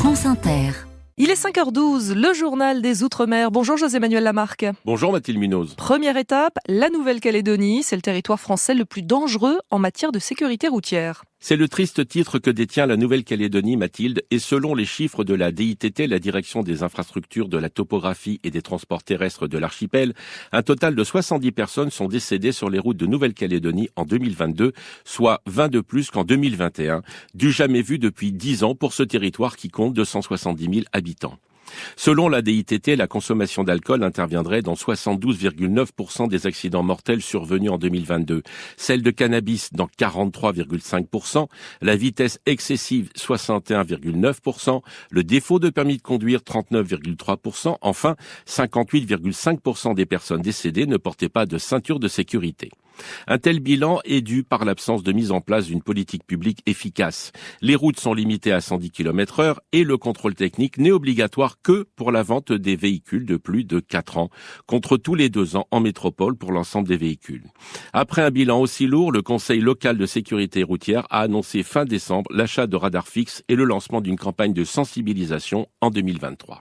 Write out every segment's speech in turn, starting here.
France Inter. Il est 5h12, le journal des Outre-mer. Bonjour José-Manuel Lamarque. Bonjour Mathilde Munoz. Première étape, la Nouvelle-Calédonie. C'est le territoire français le plus dangereux en matière de sécurité routière. C'est le triste titre que détient la Nouvelle-Calédonie, Mathilde, et selon les chiffres de la DITT, la Direction des infrastructures, de la topographie et des transports terrestres de l'archipel, un total de 70 personnes sont décédées sur les routes de Nouvelle-Calédonie en 2022, soit 20 de plus qu'en 2021, du jamais vu depuis 10 ans pour ce territoire qui compte 270 000 habitants. Selon la DITT, la consommation d'alcool interviendrait dans 72,9% des accidents mortels survenus en 2022, celle de cannabis dans 43,5%, la vitesse excessive 61,9%, le défaut de permis de conduire 39,3%, enfin 58,5% des personnes décédées ne portaient pas de ceinture de sécurité. Un tel bilan est dû par l'absence de mise en place d'une politique publique efficace. Les routes sont limitées à 110 km/h et le contrôle technique n'est obligatoire que pour la vente des véhicules de plus de 4 ans, contre tous les 2 ans en métropole pour l'ensemble des véhicules. Après un bilan aussi lourd, le Conseil local de sécurité routière a annoncé fin décembre l'achat de radars fixes et le lancement d'une campagne de sensibilisation en 2023.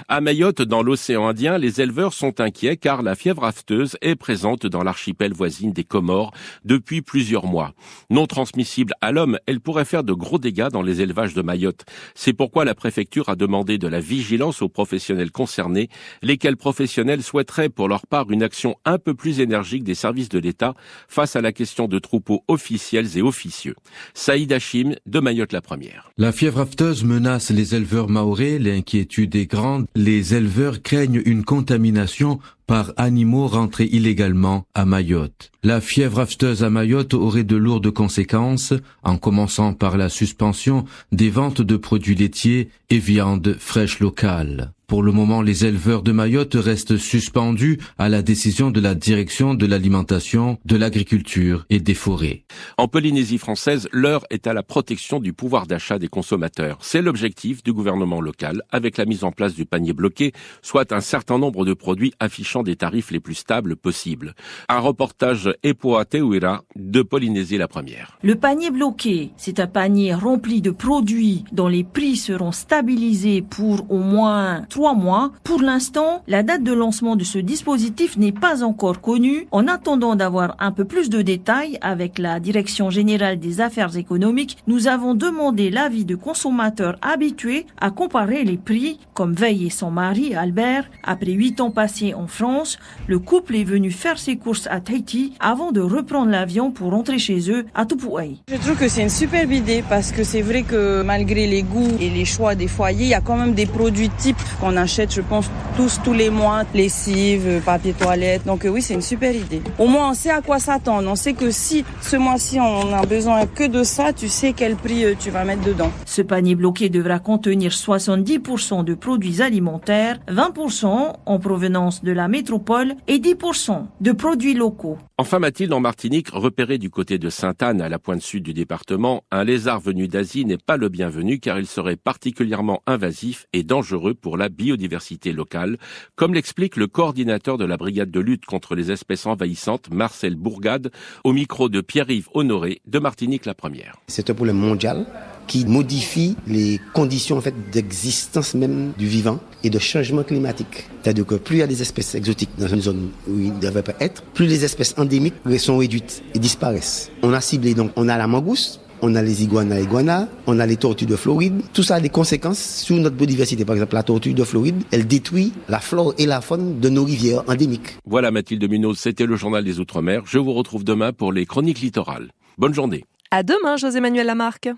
À Mayotte, dans l'océan Indien, les éleveurs sont inquiets car la fièvre afteuse est présente dans l'archipel voisine des Comores depuis plusieurs mois. Non transmissible à l'homme, elle pourrait faire de gros dégâts dans les élevages de Mayotte. C'est pourquoi la préfecture a demandé de la vigilance aux professionnels concernés, lesquels professionnels souhaiteraient pour leur part une action un peu plus énergique des services de l'État face à la question de troupeaux officiels et officieux. Saïd Hachim de Mayotte la Première. La fièvre afteuse menace les éleveurs mahorais, l'inquiétude est grande. Les éleveurs craignent une contamination par animaux rentrés illégalement à Mayotte. La fièvre afteuse à Mayotte aurait de lourdes conséquences, en commençant par la suspension des ventes de produits laitiers et viandes fraîches locales. Pour le moment, les éleveurs de Mayotte restent suspendus à la décision de la direction de l'alimentation, de l'agriculture et des forêts. En Polynésie française, l'heure est à la protection du pouvoir d'achat des consommateurs. C'est l'objectif du gouvernement local avec la mise en place du panier bloqué, soit un certain nombre de produits affichant des tarifs les plus stables possibles. Un reportage Epoa Teuira de Polynésie la Première. Le panier bloqué, c'est un panier rempli de produits dont les prix seront stabilisés pour au moins 3 mois. Pour l'instant, la date de lancement de ce dispositif n'est pas encore connue. En attendant d'avoir un peu plus de détails avec la Direction générale des affaires économiques, nous avons demandé l'avis de consommateurs habitués à comparer les prix, comme Veille et son mari Albert. Après 8 ans passés en France, le couple est venu faire ses courses à Tahiti avant de reprendre l'avion pour rentrer chez eux à Tupuai. Je trouve que c'est une superbe idée parce que c'est vrai que malgré les goûts et les choix des foyers, il y a quand même des produits types qu'on achète, je pense, tous les mois, lessive, papier toilette. Donc oui, c'est une super idée. Au moins, on sait à quoi s'attendre. On sait que si ce mois-ci, on a besoin que de ça, tu sais quel prix tu vas mettre dedans. Ce panier bloqué devra contenir 70% de produits alimentaires, 20% en provenance de la métropole et 10% de produits locaux. Enfin, Mathilde, en Martinique, repéré du côté de Sainte-Anne, à la pointe sud du département, un lézard venu d'Asie n'est pas le bienvenu car il serait particulièrement invasif et dangereux pour la biodiversité locale, comme l'explique le coordinateur de la brigade de lutte contre les espèces envahissantes, Marcel Bourgade, au micro de Pierre-Yves Honoré de Martinique la Première. C'est un problème mondial qui modifie les conditions d'existence même du vivant et de changement climatique. C'est-à-dire que plus il y a des espèces exotiques dans une zone où ils ne devraient pas être, plus les espèces endémiques sont réduites et disparaissent. On a ciblé donc, on a la mangouste, on a les iguanas, on a les tortues de Floride. Tout ça a des conséquences sur notre biodiversité. Par exemple, la tortue de Floride, elle détruit la flore et la faune de nos rivières endémiques. Voilà Mathilde Munoz, c'était le journal des Outre-mer. Je vous retrouve demain pour les chroniques littorales. Bonne journée. À demain, José-Manuel Lamarque.